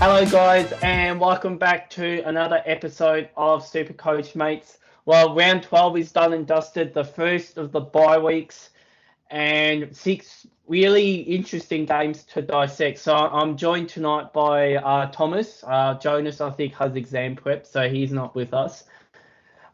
Hello guys and welcome back to another episode of SuperCoach mates. Well, round 12 is done and dusted, the first of the bye weeks and 6 really interesting games to dissect. So I'm joined tonight by Thomas. Jonas I think has exam prep so he's not with us.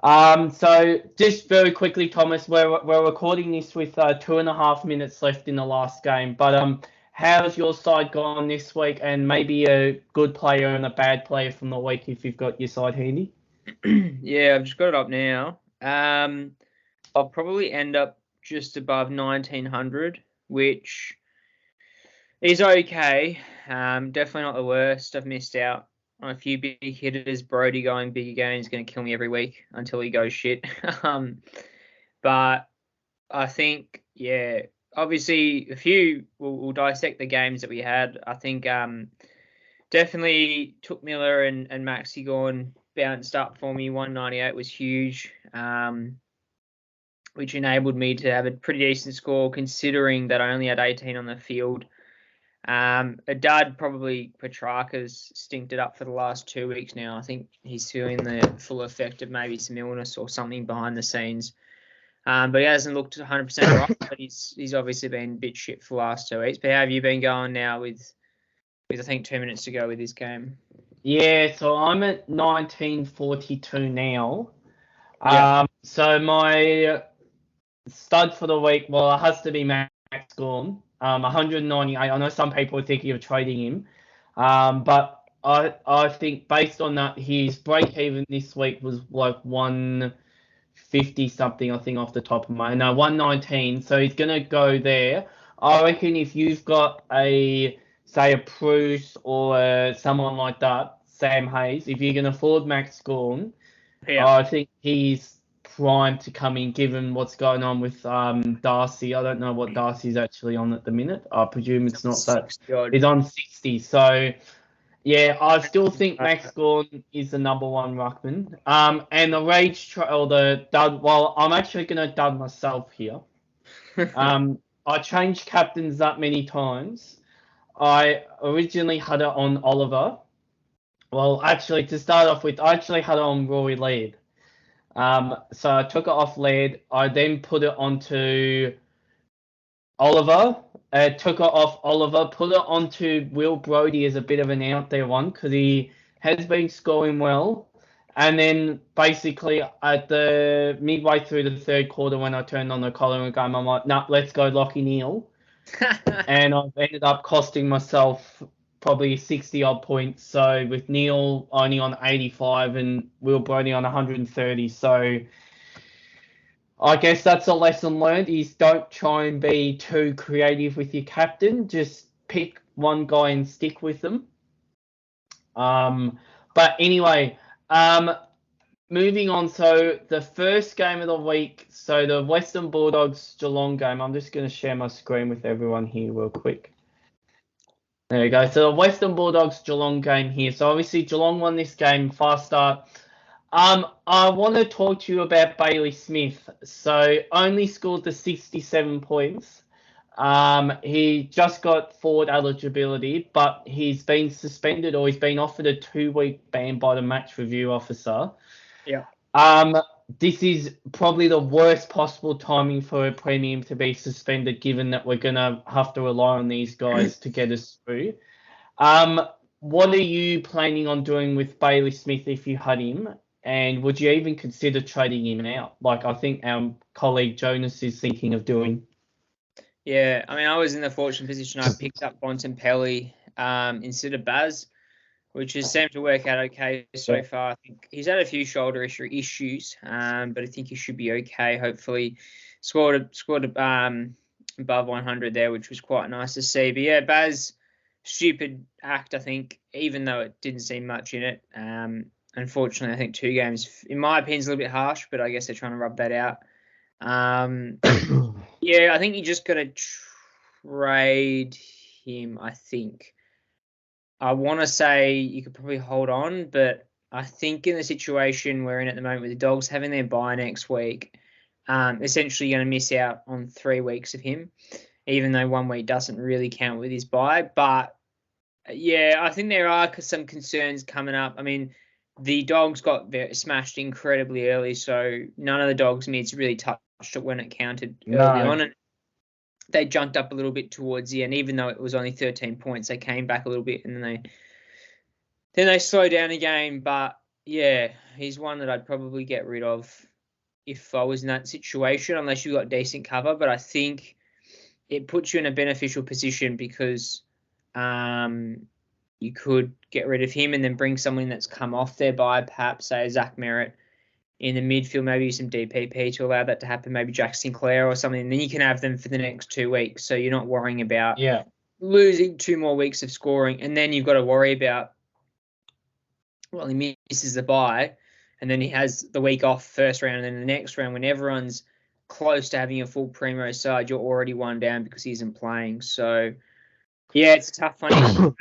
So just very quickly Thomas, we're recording this with 2.5 minutes left in the last game, but how's your side gone this week, and maybe a good player and a bad player from the week if you've got your side handy? Yeah, I've just got it up now. I'll probably end up just above 1900, which is okay. Definitely not the worst. I've missed out on a few big hitters. Brody going big again is going to kill me every week until he goes shit. But I think, yeah, obviously a few, we'll dissect the games that we had. I think definitely Took Miller and Maxi Gorn bounced up for me. 198 was huge, which enabled me to have a pretty decent score considering that I only had 18 on the field. A dud, probably Patraka's stinked it up for the last 2 weeks now. I think he's feeling the full effect of maybe some illness or something behind the scenes. But he hasn't looked 100% right, but he's obviously been a bit shit for the last 2 weeks. But how have you been going now with I think 2 minutes to go with this game? Yeah, so I'm at 1942 now. Yeah. So my stud for the week, well, it has to be Max Gorn. 198. I know some people are thinking of trading him, but I think based on that, his break even this week was like 150 something. I think off the top of my no 119. So he's gonna go there. I reckon if you've got a Bruce or someone like that, Sam Hayes, if you can afford Max Gorn, Yeah. I think he's primed to come in given what's going on with Darcy. I don't know what Darcy's actually on at the minute. I presume it's not that. He's on 60. So, yeah, I still think Max Gorn is the number one ruckman. And the the dud, well, I'm actually going to dud myself here. I changed captains that many times. I originally had it on Oliver. Well, actually, to start off with, I actually had it on Rory Laird. So I took it off Laird. I then put it onto Oliver. Took it off Oliver. Put it onto Will Brodie as a bit of an out there one because he has been scoring well. And then basically at the midway through the third quarter when I turned on the Collingwood game, I'm like, nah, let's go Lockie Neal. And I've ended up costing myself probably 60 odd points. So with Neil only on 85 and Will Brodie on 130. So I guess that's a lesson learned is don't try and be too creative with your captain. Just pick one guy and stick with them. But anyway, moving on. So the first game of the week, so the Western Bulldogs Geelong game. I'm just going to share my screen with everyone here real quick. There we go. So the Western Bulldogs Geelong game here. So obviously Geelong won this game, fast start. I want to talk to you about Bailey Smith. So only scored the 67 points. He just got forward eligibility, but he's been suspended or he's been offered a 2-week ban by the match review officer. Yeah. This is probably the worst possible timing for a premium to be suspended, given that we're going to have to rely on these guys to get us through. What are you planning on doing with Bailey Smith if you had him? And would you even consider trading him out? Like I think our colleague Jonas is thinking of doing. Yeah, I mean, I was in the fortunate position I picked up Pendley instead of Baz, which has seemed to work out okay so far. I think he's had a few shoulder issues, but I think he should be okay. Hopefully, scored above 100 there, which was quite nice to see. But yeah, Baz, stupid act, I think, even though it didn't seem much in it. Unfortunately, I think 2 games, in my opinion, is a little bit harsh, but I guess they're trying to rub that out. Yeah, I think you just got to trade him, I think. I want to say you could probably hold on, but I think in the situation we're in at the moment with the Dogs having their bye next week, essentially going to miss out on 3 weeks of him, even though 1 week doesn't really count with his bye. But Yeah, I think there are some concerns coming up. I mean, the Dogs got smashed incredibly early, so none of the Dogs' mids really touched it when it counted early on. And they jumped up a little bit towards the end, even though it was only 13 points. They came back a little bit, and then they slowed down again. But yeah, he's one that I'd probably get rid of if I was in that situation, unless you got decent cover. But I think it puts you in a beneficial position because you could get rid of him and then bring someone that's come off their bye, perhaps say Zach Merritt in the midfield, maybe some DPP to allow that to happen, maybe Jack Sinclair or something, and then you can have them for the next 2 weeks. So you're not worrying about losing 2 more weeks of scoring, and then you've got to worry about, well, he misses the bye, and then he has the week off first round, and then the next round when everyone's close to having a full primo side, you're already one down because he isn't playing. So, yeah, it's a tough one.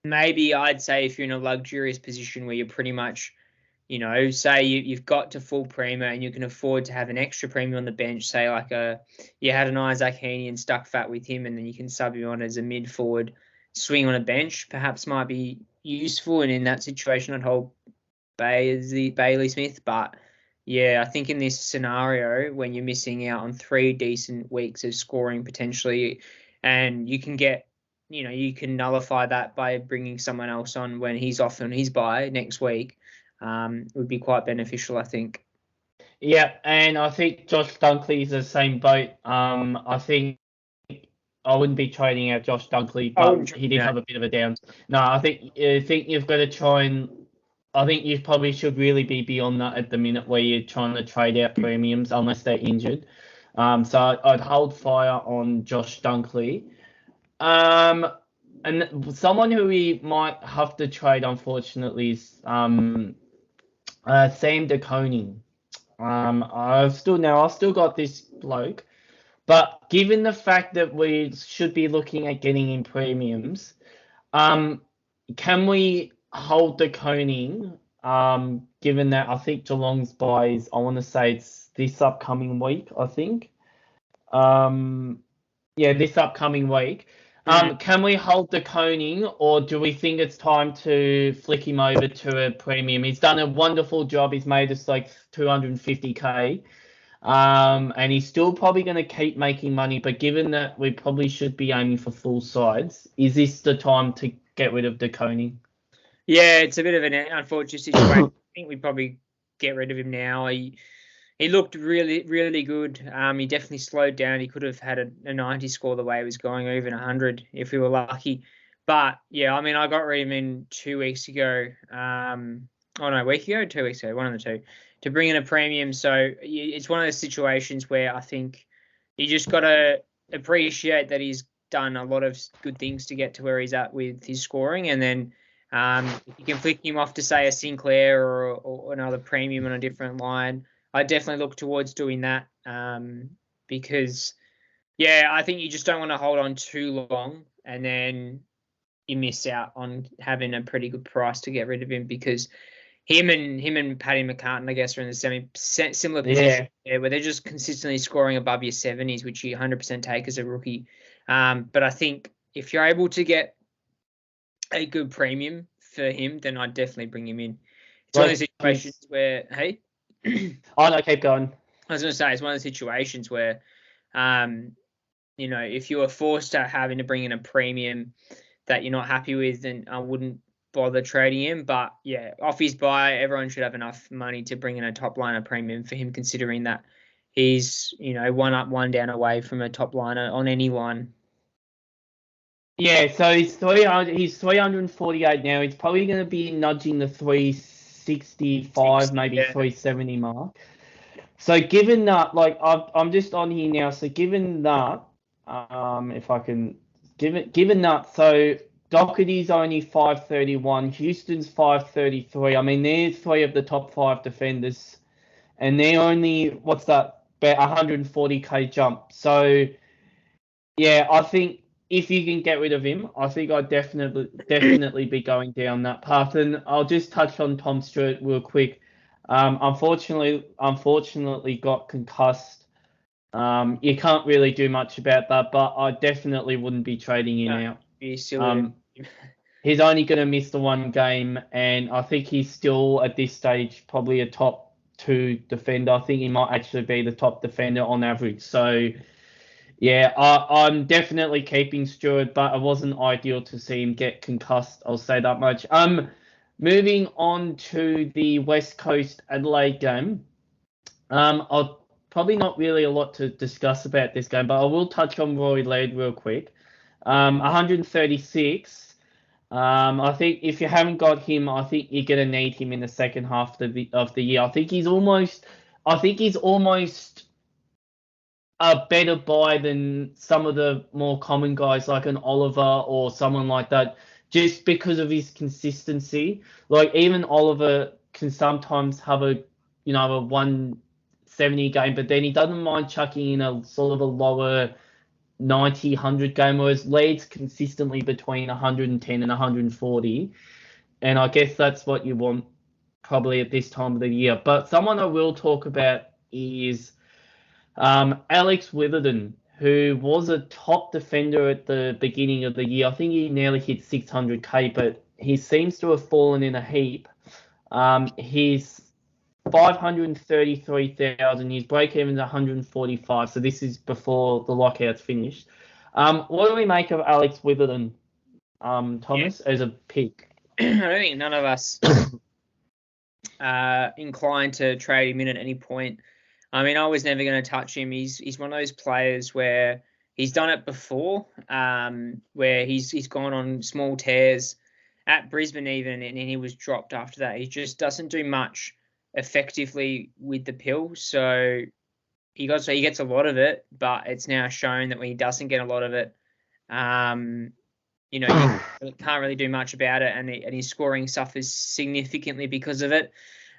Maybe I'd say if you're in a luxurious position where you're pretty much, say you've got to full primo and you can afford to have an extra premium on the bench, say like you had an Isaac Heaney and stuck fat with him, and then you can sub him on as a mid forward swing on a bench, perhaps might be useful. And in that situation, I'd hold Bailey Smith. But yeah, I think in this scenario, when you're missing out on 3 decent weeks of scoring potentially, and you can get, you can nullify that by bringing someone else on when he's off on his bye next week, would be quite beneficial, I think. Yeah, and I think Josh Dunkley is the same boat. I think I wouldn't be trading out Josh Dunkley, but he did have a bit of a down. No, I think you've got to try and. I think you probably should really be beyond that at the minute where you're trying to trade out premiums unless they're injured. So I'd hold fire on Josh Dunkley. And someone who we might have to trade, unfortunately, is Sam De Koning. I've still got this bloke, but given the fact that we should be looking at getting in premiums, can we hold De Koning? Given that I think Geelong's bye is, I want to say it's this upcoming week. I think. This upcoming week. Can we hold De Koning, or do we think it's time to flick him over to a premium? He's done a wonderful job. He's made us like 250k, and he's still probably going to keep making money. But given that we probably should be aiming for full sides, is this the time to get rid of De Koning? Yeah, it's a bit of an unfortunate situation. I think we'd probably get rid of him now. He looked really, really good. He definitely slowed down. He could have had a 90 score the way he was going, or even 100 if we were lucky. But, yeah, I mean, I got rid of him 2 weeks ago. A week ago, 2 weeks ago, one of the two, to bring in a premium. So it's one of those situations where I think you just got to appreciate that he's done a lot of good things to get to where he's at with his scoring. And then if you can flick him off to, say, a Sinclair or another premium on a different line, I definitely look towards doing that because, I think you just don't want to hold on too long and then you miss out on having a pretty good price to get rid of him, because him and Paddy Mccartney, I guess, are in the similar position where they're just consistently scoring above your 70s, which you 100% take as a rookie. But I think if you're able to get a good premium for him, then I'd definitely bring him in. It's one of those situations where, hey... Oh, no, keep going. I was going to say, it's one of the situations where, if you are forced to having to bring in a premium that you're not happy with, then I wouldn't bother trading him. But, yeah, off his bye, everyone should have enough money to bring in a top liner premium for him, considering that he's, one up, one down away from a top liner on any line. Yeah, so he's 348 now. He's probably going to be nudging the 365, maybe 370 mark. So given that, I'm just on here now. So given that, if I can given that, so Doherty's only 531, Houston's 533. I mean, they're 3 of the top 5 defenders, and they're only about 140k jump. So yeah, I think if you can get rid of him, I think I'd definitely be going down that path. And I'll just touch on Tom Stewart real quick. Unfortunately got concussed. You can't really do much about that, but I definitely wouldn't be trading him out. You still He's only going to miss the one game, and I think he's still at this stage probably a top 2 defender. I think he might actually be the top defender on average. So, yeah, I'm definitely keeping Stewart, but it wasn't ideal to see him get concussed. I'll say that much. Moving on to the West Coast Adelaide game. I'll probably not really a lot to discuss about this game, but I will touch on Roy Laird real quick. 136. I think if you haven't got him, I think you're gonna need him in the second half of the year. I think he's almost a better buy than some of the more common guys like an Oliver or someone like that, just because of his consistency. Like even Oliver can sometimes have a 170 game, but then he doesn't mind chucking in a sort of a lower 90, 100 game, whereas Leeds consistently between 110 and 140. And I guess that's what you want probably at this time of the year. But someone I will talk about is Alex Witherdon, who was a top defender at the beginning of the year. I think he nearly hit 600k, but he seems to have fallen in a heap. He's 533,000. His break even is 145. So this is before the lockout's finished. What do we make of Alex Witherdon, Thomas, as a pick? I don't think none of us inclined to trade him in at any point. I mean, I was never going to touch him. He's one of those players where he's done it before, where he's gone on small tears at Brisbane even, and he was dropped after that. He just doesn't do much effectively with the pill. So he gets a lot of it, but it's now shown that when he doesn't get a lot of it, you can't really do much about it, and his scoring suffers significantly because of it.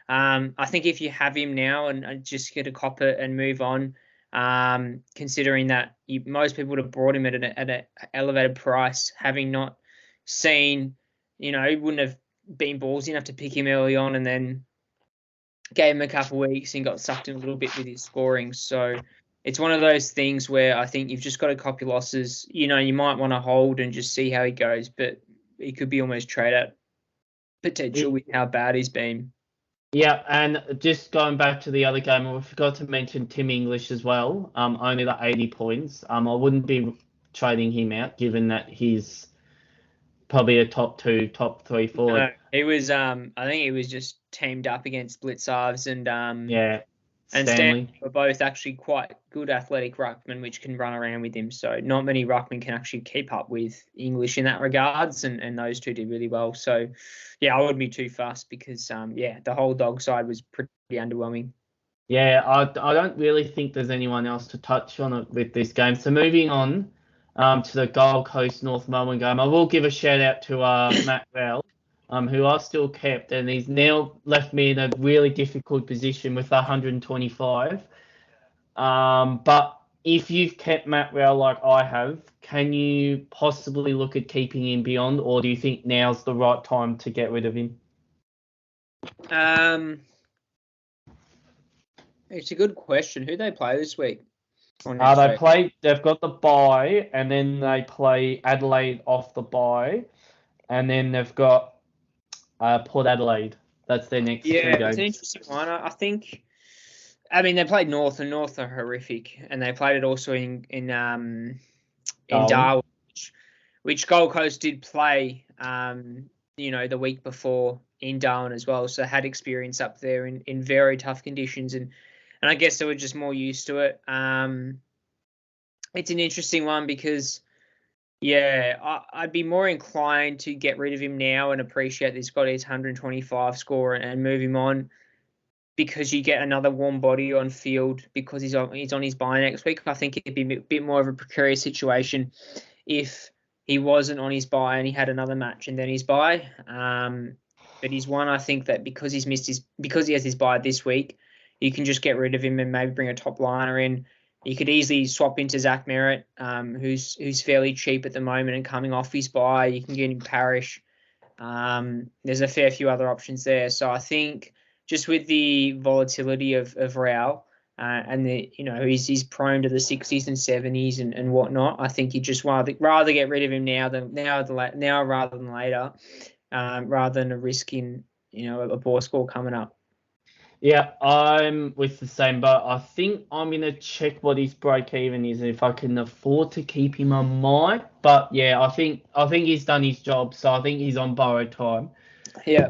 I think if you have him now and just get a cop it and move on, considering that most people would have brought him at an elevated price, having not seen, wouldn't have been ballsy enough to pick him early on and then gave him a couple of weeks and got sucked in a little bit with his scoring. So it's one of those things where I think you've just got to copy losses. You might want to hold and just see how he goes, but he could be almost trade out potential with how bad he's been. Yeah, and just going back to the other game, I forgot to mention Tim English as well. Only the 80 points. I wouldn't be trading him out, given that he's probably a top 2, top 3 forward. No, he was. I think he was just teamed up against Blitzarves and Stanley were both actually quite good athletic ruckmen, which can run around with him. So not many ruckmen can actually keep up with English in that regards, and those two did really well. So, yeah, I wouldn't be too fussed because, the whole dog side was pretty underwhelming. Yeah, I don't really think there's anyone else to touch on it with this game. So moving on to the Gold Coast North Melbourne game, I will give a shout out to Matt Rowell, who I've still kept, and he's now left me in a really difficult position with 125. But if you've kept Matt Rowell like I have, can you possibly look at keeping him beyond, or do you think now's the right time to get rid of him? It's a good question. Who they play this week? They've got the bye, and then they play Adelaide off the bye, and then they've got Port Adelaide. That's their next 2 games. Yeah, it's an interesting one. I think. I mean, they played North, and North are horrific, and they played it also in Darwin, which Gold Coast did play. The week before in Darwin as well, so had experience up there in very tough conditions, and I guess they were just more used to it. It's an interesting one because. Yeah, I'd be more inclined to get rid of him now and appreciate that he's got his 125 score and move him on, because you get another warm body on field because he's on his bye next week. I think it'd be a bit more of a precarious situation if he wasn't on his bye and he had another match and then his bye. But he's one, I think, that because he has his bye this week, you can just get rid of him and maybe bring a top liner in. You could easily swap into Zach Merritt, who's fairly cheap at the moment and coming off his bye. You can get him Parrish. There's a fair few other options there. So I think just with the volatility of Rowell, and he's prone to the 60s and 70s and whatnot. I think you just rather get rid of him now rather than later, rather than risking a poor score coming up. Yeah, I'm with the same boat. I think I'm going to check what his break even is and if I can afford to keep him on mine. But yeah, I think he's done his job, so I think he's on borrowed time. Yeah.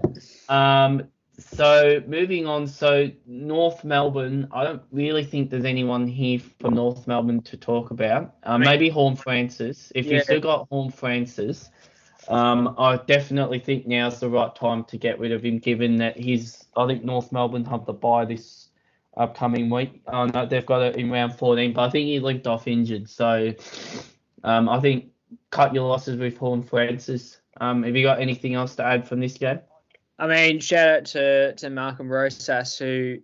So moving on, so North Melbourne, I don't really think there's anyone here from North Melbourne to talk about. Maybe Horn Francis. If you've still got Horn Francis, I definitely think now's the right time to get rid of him, given that I think North Melbourne have the bye this upcoming week. No, they've got it in round 14, but I think he linked off injured. So I think cut your losses with Horn Francis. Have you got anything else to add from this game? I mean, shout out to Malcolm Rosas who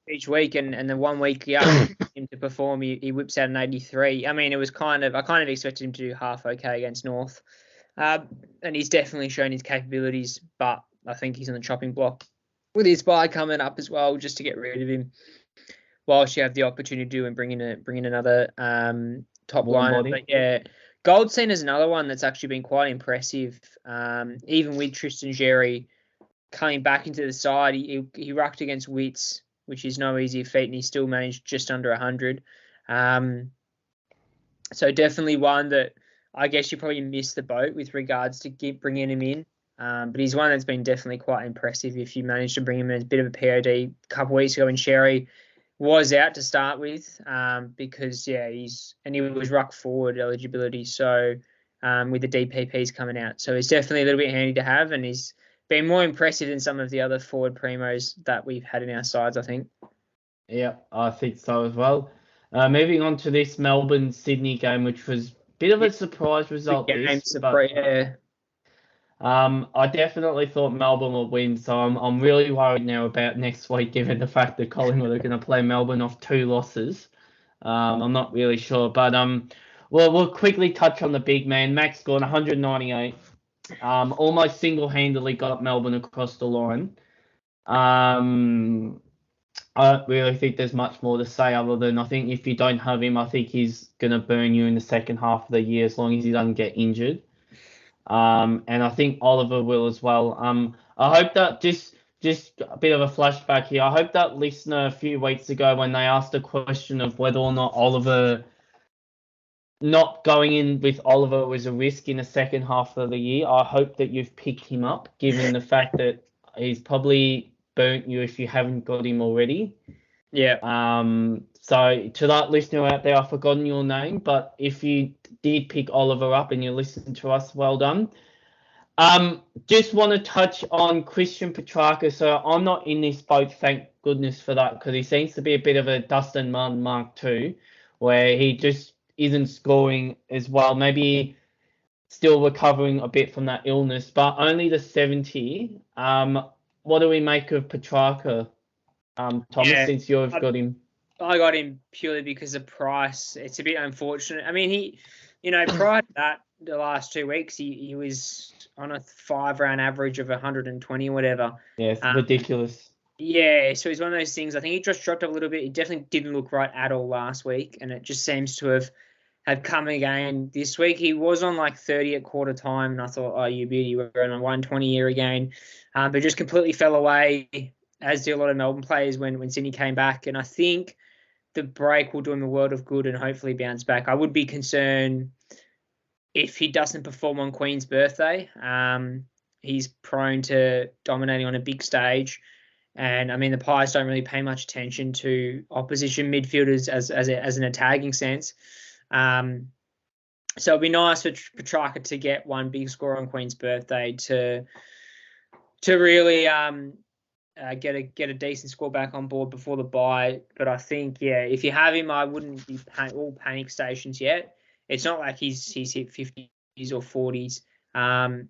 each week and the 1 week he asked him to perform, he whips out an 83. I mean, I kind of expected him to do half okay against North, and he's definitely shown his capabilities. But I think he's on the chopping block with his bye coming up as well, just to get rid of him whilst you have the opportunity to do and bring in another top liner. But yeah. Goldstein is another one that's actually been quite impressive. Even with Tristan Xerri coming back into the side, he rucked against Wits, which is no easy feat, and he still managed just under 100. So definitely one that I guess you probably missed the boat with regards to bringing him in. But he's one that's been definitely quite impressive if you manage to bring him in as a bit of a POD a couple of weeks ago, and Xerri was out to start with because he was ruck forward eligibility, so with the DPPs coming out, so he's definitely a little bit handy to have, and he's been more impressive than some of the other forward primos that we've had in our sides, I think. Yeah, I think so as well. Moving on to this Melbourne Sydney game, which was a bit of a surprise result. I definitely thought Melbourne would win, so I'm really worried now about next week, given the fact that Collingwood are going to play Melbourne off 2 losses. I'm not really sure, but we'll quickly touch on the big man. Max scored 198. Almost single-handedly got Melbourne across the line. I don't really think there's much more to say other than I think if you don't have him, I think he's going to burn you in the second half of the year as long as he doesn't get injured. And I think Oliver will as well. I hope that just a bit of a flashback here. I hope that listener a few weeks ago when they asked the question of whether or not not going in with Oliver was a risk in the second half of the year. I hope that you've picked him up, given the fact that he's probably burnt you if you haven't got him already. Yeah. So to that listener out there, I've forgotten your name, but if you did pick Oliver up and you listened to us, well done. Just want to touch on Christian Patraka. So I'm not in this boat, thank goodness for that, because he seems to be a bit of a Dustin Martin Mark II, where he just isn't scoring as well. Maybe still recovering a bit from that illness, but only the 70. What do we make of Patraka, Thomas, since you've got him? I got him purely because of price. It's a bit unfortunate. I mean, he, prior to that, the last 2 weeks, he was on a 5-round average of 120 or whatever. Yeah, it's ridiculous. Yeah, so he's one of those things. I think he just dropped a little bit. He definitely didn't look right at all last week, and it just seems to have come again this week. He was on like 30 at quarter time, and I thought, oh, you beauty, we're on a 120 here again. But just completely fell away, as did a lot of Melbourne players when Sydney came back. And I think the break will do him a world of good and hopefully bounce back. I would be concerned if he doesn't perform on Queen's birthday. He's prone to dominating on a big stage. And, I mean, the Pies don't really pay much attention to opposition midfielders as an attacking sense. So it'd be nice for Patraka to get one big score on Queen's birthday to really get a decent score back on board before the bye. But I think, if you have him, I wouldn't be all panic stations yet. It's not like he's hit 50s or 40s.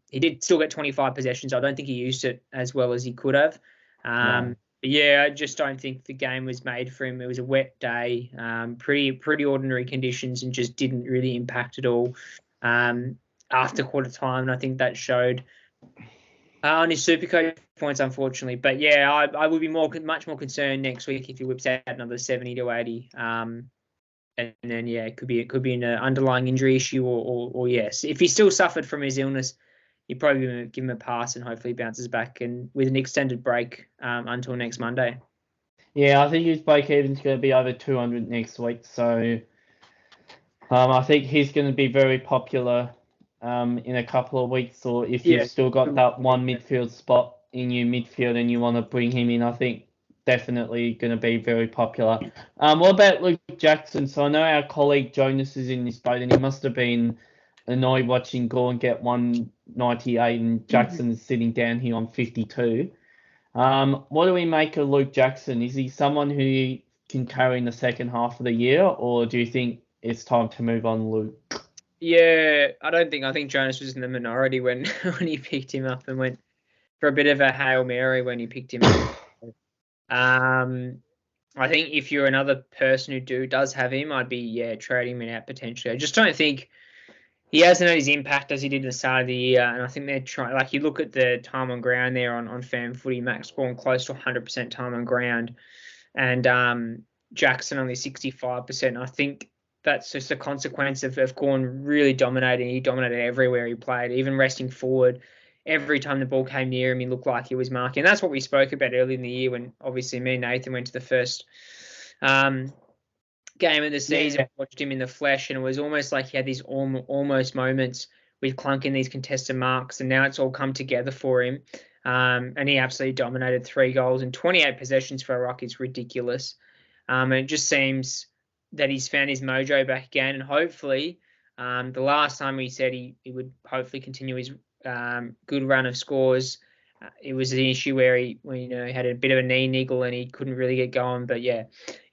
He did still get 25 possessions. I don't think he used it as well as he could have. But I just don't think the game was made for him. It was a wet day, pretty ordinary conditions, and just didn't really impact at all after quarter time. And I think that showed. On his SuperCoach points, unfortunately. But yeah, I would be much more concerned next week if he whips out another 70 to 80. And then yeah, it could be an underlying injury issue or yes, if he still suffered from his illness, you'd probably give him a pass and hopefully bounces back and with an extended break until next Monday. Yeah, I think his break even's going to be over 200 next week, so I think he's going to be very popular in a couple of weeks. Or if you've still got that one midfield spot in your midfield and you want to bring him in, I think definitely going to be very popular. What about Luke Jackson? So I know our colleague Jonas is in this boat, and he must have been annoyed watching Gorn get 198 and Jackson is sitting down here on 52. What do we make of Luke Jackson? Is he someone who can carry in the second half of the year, or do you think it's time to move on, Luke? Yeah, I think Jonas was in the minority when he picked him up and went for a bit of a Hail Mary when he picked him up. I think if you're another person who does have him, I'd be trading him out potentially. I just don't think he hasn't had his impact as he did at the start of the year, and I think they're trying. Like you look at the time on ground there on Fan Footy, Max scoring close to 100% time on ground, and Jackson only 65%. I think that's just a consequence of Gorn really dominating. He dominated everywhere he played, even resting forward. Every time the ball came near him, he looked like he was marking. And that's what we spoke about earlier in the year when obviously me and Nathan went to the first game of the season, watched him in the flesh, and it was almost like he had these almost moments with Clunk in these contested marks, and now it's all come together for him. And he absolutely dominated 3 goals and 28 possessions for a Rock is ridiculous. And it just seems that he's found his mojo back again, and hopefully, the last time he said he would hopefully continue his good run of scores. It was an issue where he had a bit of a knee niggle and he couldn't really get going. But yeah,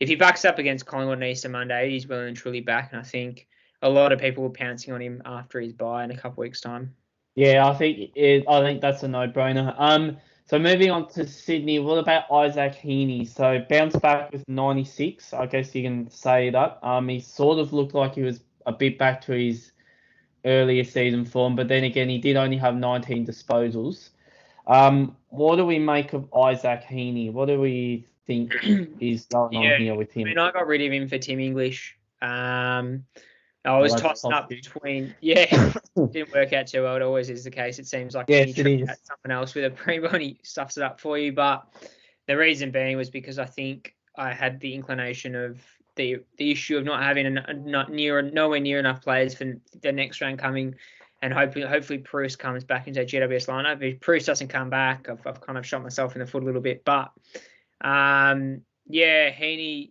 if he backs up against Collingwood on Easter Monday, he's well and truly back. And I think a lot of people were pouncing on him after his bye in a couple of weeks' time. Yeah, I think that's a no-brainer. So moving on to Sydney, what about Isaac Heaney? So bounced back with 96. I guess you can say that. He sort of looked like he was a bit back to his earlier season form, but then again, he did only have 19 disposals. What do we make of Isaac Heaney? What do we think is going on here with him? I mean, I got rid of him for Tim English. I was tossing up between, didn't work out too well. It always is the case. It seems like yes, you try out someone else with a primo and he stuffs it up for you. But the reason being was because I think I had the inclination of the issue of not having nowhere near enough players for the next round coming. And hopefully Bruce comes back into a GWS lineup. If Bruce doesn't come back, I've kind of shot myself in the foot a little bit. But Heaney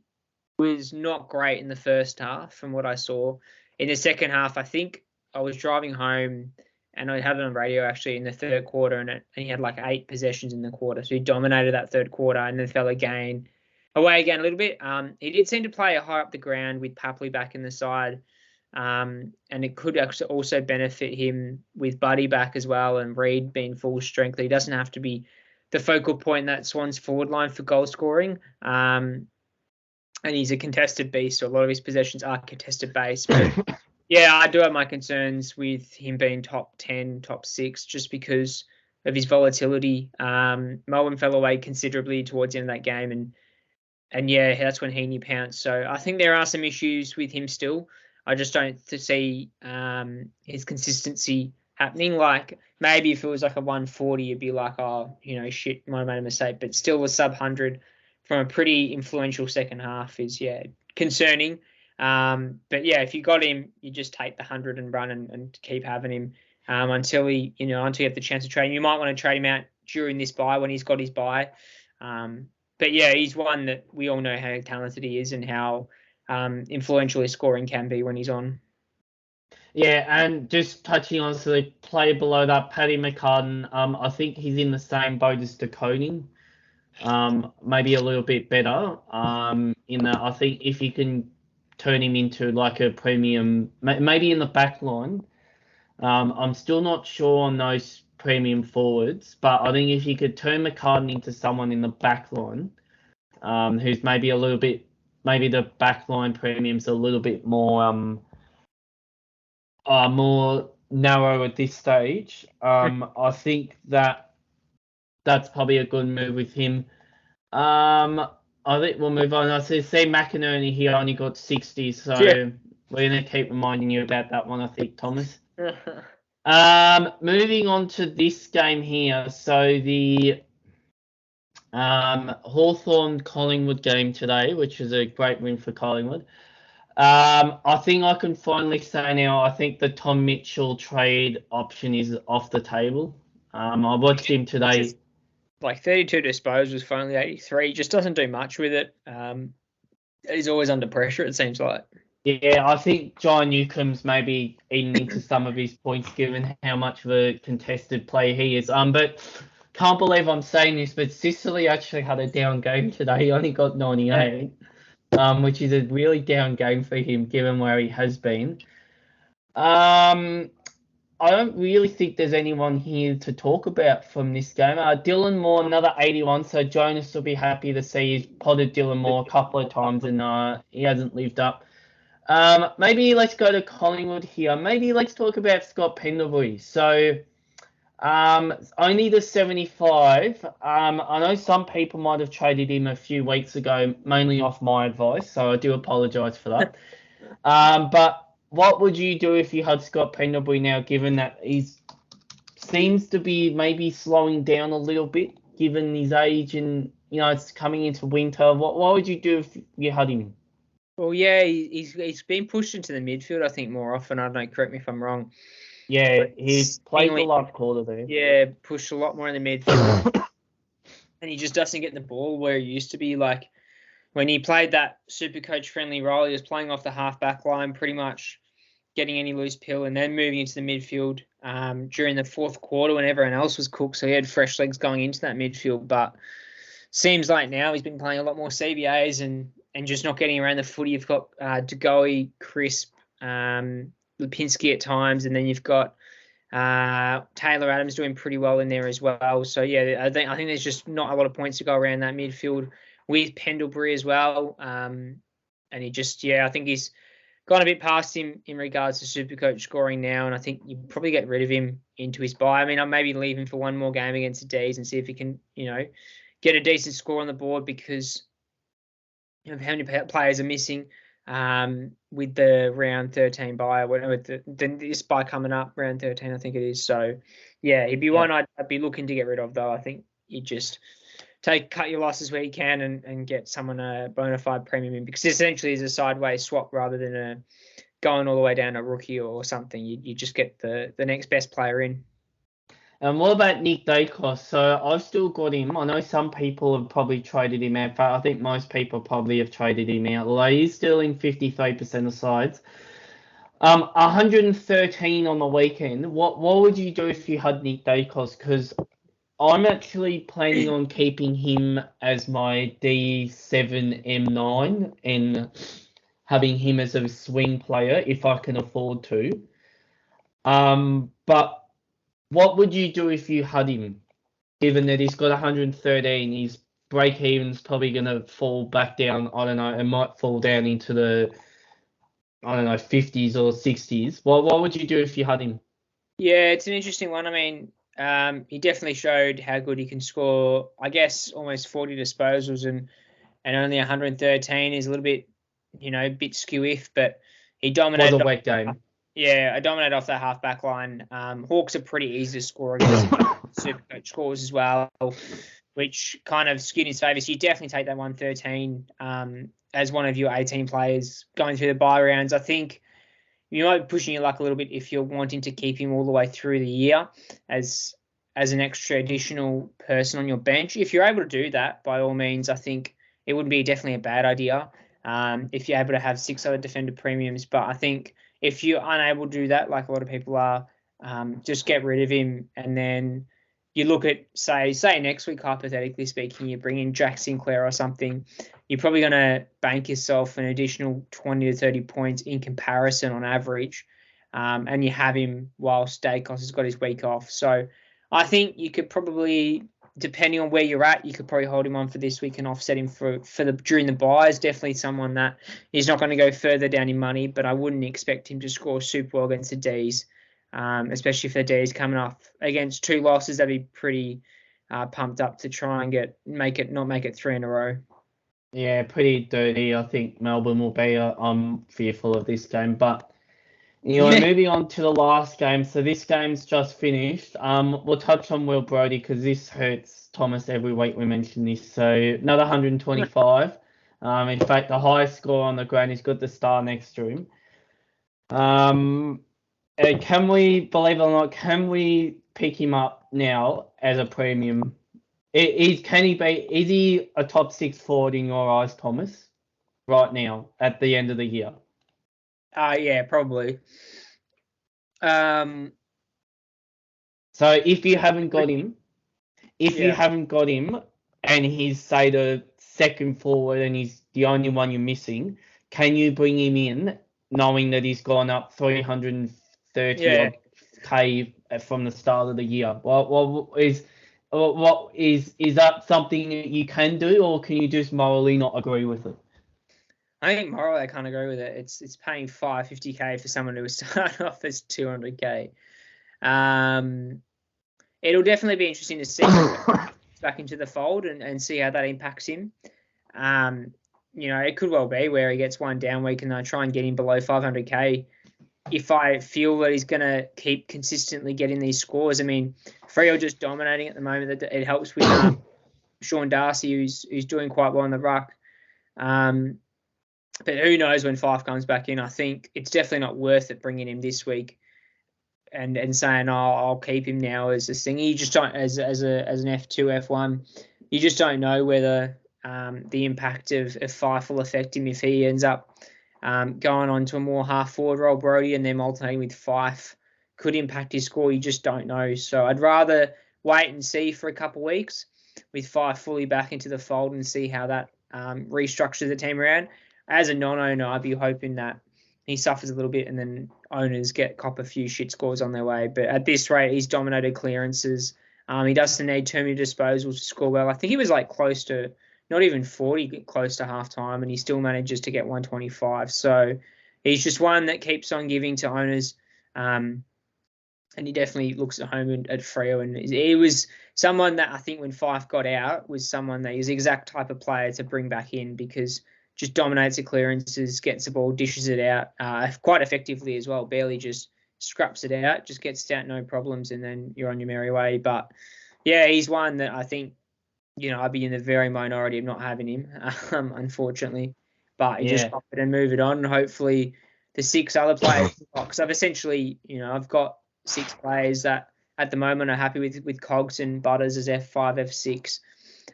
was not great in the first half from what I saw. In the second half, I think I was driving home and I had it on radio actually in the third quarter, and he had like 8 possessions in the quarter. So he dominated that third quarter and then fell away again a little bit. He did seem to play high up the ground with Papley back in the side. And it could actually also benefit him with Buddy back as well and Reid being full strength. He doesn't have to be the focal point in that Swans forward line for goal scoring. And he's a contested beast, so a lot of his possessions are contested based. But yeah, I do have my concerns with him being top 10, top 6, just because of his volatility. Melbourne fell away considerably towards the end of that game, and yeah, that's when Heaney pounced. So I think there are some issues with him still. I just don't see his consistency happening. Like maybe if it was like a 140, you'd be like, oh, shit, might have made a mistake. But still a sub 100 from a pretty influential second half is, concerning. But yeah, if you got him, you just take the 100 and run and keep having him until you have the chance to trade him. You might want to trade him out during this bye when he's got his bye. But yeah, he's one that we all know how talented he is and how influential his scoring can be when he's on. Yeah, and just touching on the player below that, Paddy Mccartney, I think he's in the same boat as DeConing. Maybe a little bit better. In that, I think if you can turn him into like a premium, maybe in the back line. I'm still not sure on those premium forwards, but I think if you could turn McCartney into someone in the back line, who's maybe the back line premium's a little bit more more narrow at this stage. I think that that's probably a good move with him. I think we'll move on. I see McInerney, he only got 60, so we're going to keep reminding you about that one, I think, Thomas. Moving on to this game here. So the Hawthorn-Collingwood game today, which is a great win for Collingwood. I think I can finally say now, I think the Tom Mitchell trade option is off the table. I watched him today. Like 32 disposals for only 83, just doesn't do much with it. He's always under pressure, it seems like. Yeah, I think John Newcomb's maybe eating into some of his points given how much of a contested player he is. But can't believe I'm saying this, but Sicily actually had a down game today. He only got 98, which is a really down game for him given where he has been. I don't really think there's anyone here to talk about from this game. Dylan Moore, another 81, so Jonas will be happy to see he's potted Dylan Moore a couple of times and he hasn't lived up. Maybe let's go to Collingwood here. Maybe let's talk about Scott Pendley. So only the 75. I know some people might have traded him a few weeks ago, mainly off my advice, so I do apologise for that. But what would you do if you had Scott Pendley now, given that he seems to be maybe slowing down a little bit, given his age and, it's coming into winter? What would you do if you had him? Well, yeah, he's been pushed into the midfield, I think, more often. I don't know, correct me if I'm wrong. Yeah, he's played the last quarter there. Yeah, pushed a lot more in the midfield. And he just doesn't get the ball where he used to be. Like, when he played that SuperCoach friendly role, he was playing off the half-back line, pretty much getting any loose pill and then moving into the midfield during the fourth quarter when everyone else was cooked. So he had fresh legs going into that midfield. But seems like now he's been playing a lot more CBAs and just not getting around the footy. You've got DeGoey, Crisp, Lipinski at times, and then you've got Taylor Adams doing pretty well in there as well. So, yeah, I think there's just not a lot of points to go around that midfield with Pendlebury as well. And he just, I think he's gone a bit past him in regards to SuperCoach scoring now, and I think you probably get rid of him into his bye. I mean, I'll maybe leave him for one more game against the D's and see if he can, get a decent score on the board because of how many players are missing with the round 13 bye, with this bye coming up, round 13, I think it is. So, yeah, he'd be one I'd be looking to get rid of, though. I think you just cut your losses where you can and get someone a bona fide premium in, because essentially it's a sideways swap rather than going all the way down a rookie or something. You just get the next best player in. And what about Nick Dacos? So I've still got him. I know some people have probably traded him out, but I think most people probably have traded him out. Although he's still in 53% of sides. 113 on the weekend. What would you do if you had Nick Dacos? Because I'm actually planning on keeping him as my D7M9 and having him as a swing player if I can afford to. But what would you do if you had him, given that he's got 113, his break even's probably going to fall back down, I don't know, it might fall down into the, 50s or 60s. What would you do if you had him? Yeah, it's an interesting one. I mean, he definitely showed how good he can score, I guess, almost 40 disposals and only 113 is a little bit, a bit skew-if, but he dominated. Was a wet game. Yeah, I dominated off that half-back line. Hawks are pretty easy to score against. SuperCoach scores as well, which kind of skewed in his favour. So you definitely take that 113 as one of your 18 players going through the bye rounds. I think you might be pushing your luck a little bit if you're wanting to keep him all the way through the year as an extra additional person on your bench. If you're able to do that, by all means, I think it wouldn't be definitely a bad idea if you're able to have 6 other defender premiums. But I think if you're unable to do that, like a lot of people are, just get rid of him. And then you look at, say next week, hypothetically speaking, you bring in Jack Sinclair or something, you're probably going to bank yourself an additional 20 to 30 points in comparison on average. And you have him while Dacos has got his week off. So I think you could probably, depending on where you're at, you could probably hold him on for this week and offset him for during the buys. Definitely someone that is not going to go further down in money, but I wouldn't expect him to score super well against the D's, especially if the D's coming off against 2 losses. That'd be pumped up to try and not make it 3 in a row. Yeah, pretty dirty. I think Melbourne will be. I'm fearful of this game, but moving on to the last game. So this game's just finished. We'll touch on Will Brodie because this hurts Thomas every week we mention this. So another 125. In fact, the highest score on the ground. He's got the star next to him. Can we, believe it or not, can we pick him up now as a premium? Is he a top 6 forward in your eyes, Thomas, right now at the end of the year? Yeah, probably. So if you haven't got him, and he's say the second forward and he's the only one you're missing, can you bring him in knowing that he's gone up 330 K from the start of the year? What is that something that you can do, or can you just morally not agree with it? I think morally I can't agree with it. It's paying $550K for someone who start off as $200K. It'll definitely be interesting to see back into the fold and see how that impacts him. It could well be where he gets one down week and I try and get him below 500K. If I feel that he's going to keep consistently getting these scores, I mean, Freo just dominating at the moment. It helps with Sean Darcy, who's doing quite well in the ruck. But who knows when Fife comes back in? I think it's definitely not worth it bringing him this week and saying, I'll keep him now as this thing. You just don't, as an F2, F1, you just don't know whether the impact of Fife will affect him if he ends up going on to a more half-forward role, Brodie, and then alternating with Fife could impact his score. You just don't know. So I'd rather wait and see for a couple of weeks with Fife fully back into the fold and see how that restructures the team around. As a non-owner, I'd be hoping that he suffers a little bit and then owners cop a few shit scores on their way. But at this rate, he's dominated clearances. He doesn't need too many disposals to score well. I think he was like close to, not even 40, close to half-time, and he still manages to get 125. So he's just one that keeps on giving to owners. And he definitely looks at home at Freo. And he was someone that I think when Fife got out was someone that is the exact type of player to bring back in because just dominates the clearances, gets the ball, dishes it out quite effectively as well. Barely just scraps it out, just gets it out, no problems, and then you're on your merry way. But, yeah, he's one that I think, I'd be in the very minority of not having him, unfortunately. But you just pop it and move it on. And hopefully the 6 other players, because I've essentially, I've got 6 players that at the moment are happy with Cogs and Butters as F5,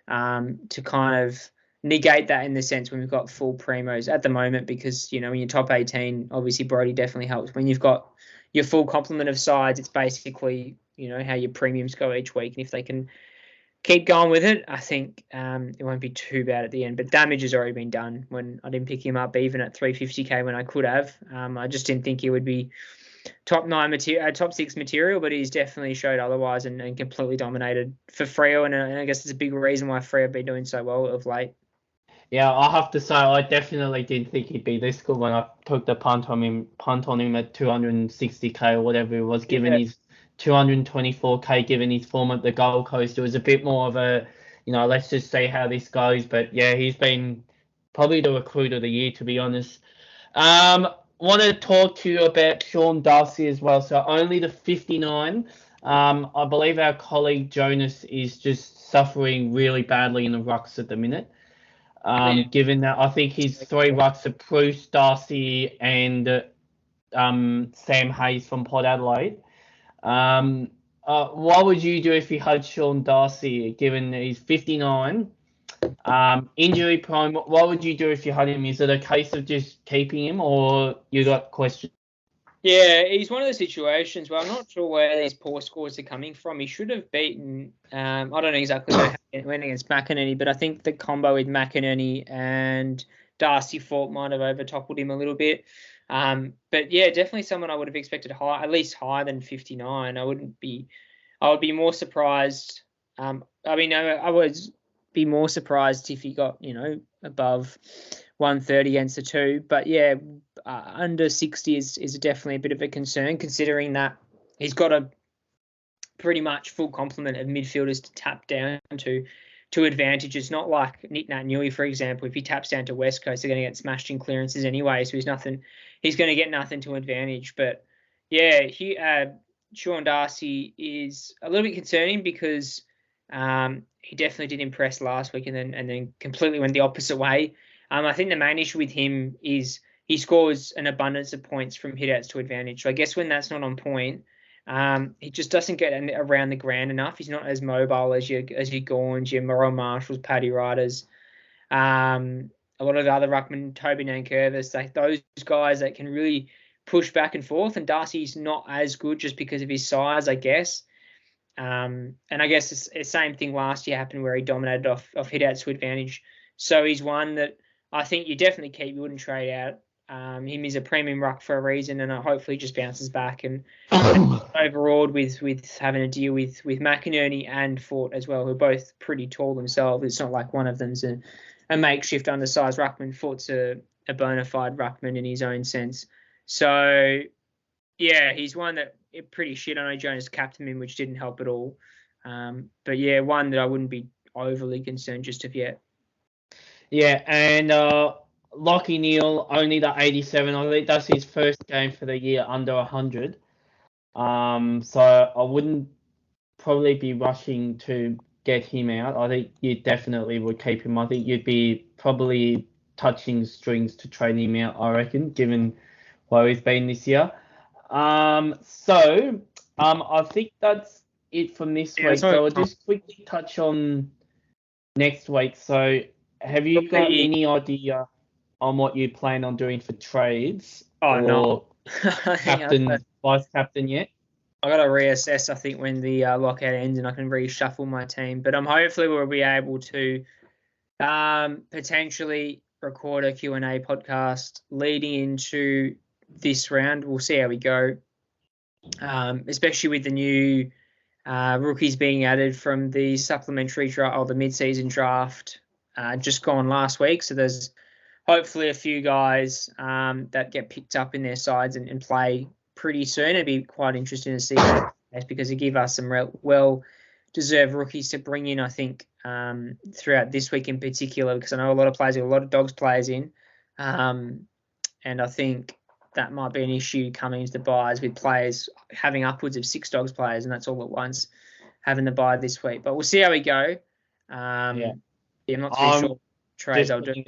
F6 to kind of negate that in the sense when we've got full primos at the moment because, when you're top 18, obviously Brodie definitely helps. When you've got your full complement of sides, it's basically, how your premiums go each week. And if they can keep going with it, I think it won't be too bad at the end. But damage has already been done when I didn't pick him up even at 350K when I could have. I just didn't think he would be top 6 material, but he's definitely showed otherwise and completely dominated for Freo. And I guess it's a big reason why Freo have been doing so well of late. Yeah, I have to say I definitely didn't think he'd be this good when I took the punt on him at 260K or whatever it was, given his 224K, given his form at the Gold Coast. It was a bit more of a, let's just see how this goes. But yeah, he's been probably the recruit of the year, to be honest. Want to talk to you about Sean Darcy as well. So only the 59. I believe our colleague Jonas is just suffering really badly in the rucks at the minute. Given that I think his 3 rucks are Bruce, Darcy, and Sam Hayes from Port Adelaide. What would you do if you had Sean Darcy, given he's 59, injury prone? What would you do if you had him? Is it a case of just keeping him, or you got questions? Yeah, he's one of the situations where I'm not sure where these poor scores are coming from. He should have beaten, I don't know exactly when against McInerney, but I think the combo with McInerney and Darcy Fort might have overtoppled him a little bit. But yeah, definitely someone I would have expected high, at least higher than 59. I would be more surprised. I would be more surprised if he got, above 130 against the 2. But yeah, under 60 is definitely a bit of a concern, considering that he's got a pretty much full complement of midfielders to tap down to advantage. It's not like Nick Nat Newey, for example. If he taps down to West Coast, they're going to get smashed in clearances anyway, so he's going to get nothing to advantage. But yeah, Sean Darcy is a little bit concerning because he definitely did impress last week and then completely went the opposite way. I think the main issue with him is he scores an abundance of points from hitouts to advantage. So I guess when that's not on point, he just doesn't get around the ground enough. He's not as mobile as your Gorns, your Morrow Marshalls, Paddy Riders, a lot of the other ruckmen, Toby Nankervis, like those guys that can really push back and forth. And Darcy's not as good just because of his size, I guess. And I guess it's the same thing last year happened where he dominated off hitouts to advantage. So he's one that I think you definitely keep. You wouldn't trade out. Him is a premium ruck for a reason, and hopefully just bounces back and overawed with having to deal with McInerney and Fort as well, who are both pretty tall themselves. It's not like one of them's a makeshift undersized ruckman. Fort's a bona fide ruckman in his own sense. So, yeah, he's one that pretty shit. I know Jonas captained him, which didn't help at all. But, yeah, one that I wouldn't be overly concerned just of yet. Yeah, and Lockie Neal, only the 87. I think that's his first game for the year under 100. So I wouldn't probably be rushing to get him out. I think you definitely would keep him. I think you'd be probably touching strings to trade him out, I reckon, given where he's been this year. I think that's it from this week. So I'll just quickly touch on next week. So have you got any idea on what you plan on doing for trades? No. Captain, vice captain yet? I got to reassess, I think, when the lockout ends and I can reshuffle my team. But hopefully we'll be able to potentially record a Q&A podcast leading into this round. We'll see how we go, especially with the new rookies being added from the supplementary draft or the mid-season draft just gone last week. So there's hopefully a few guys that get picked up in their sides and play pretty soon. It'd be quite interesting to see that because it give us some well-deserved rookies to bring in, I think, throughout this week in particular, because I know a lot of players, a lot of Dogs players in, and I think that might be an issue coming into the buys with players having upwards of 6 Dogs players, and that's all at once having the buy this week. But we'll see how we go. I'm not too sure trades I'll do.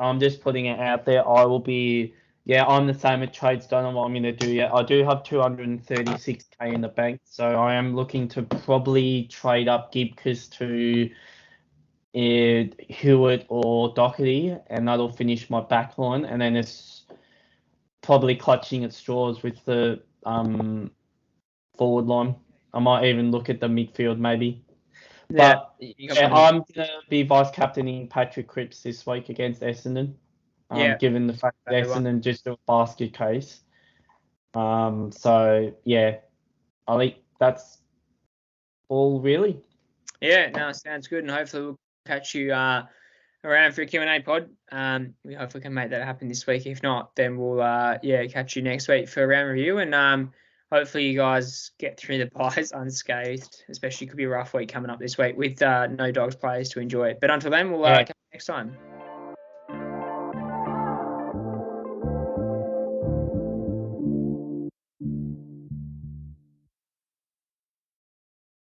I'm just putting it out there. I will be, I'm the same at trades. Don't know what I'm going to do yet. I do have 236k in the bank, so I am looking to probably trade up Gibcus to Hewitt or Doherty, and that'll finish my back line. And then it's probably clutching at straws with the forward line. I might even look at the midfield maybe. But I'm going to be vice captaining Patrick Cripps this week against Essendon, given the fact that Essendon just do a basket case. I think that's all really. Yeah, no, sounds good, and hopefully we'll catch you around for a Q&A pod. We hopefully can make that happen this week. If not, then we'll catch you next week for a round review, and hopefully you guys get through the buys unscathed, especially could be a rough week coming up this week with no Dogs players to enjoy it. But until then, we'll catch you next time.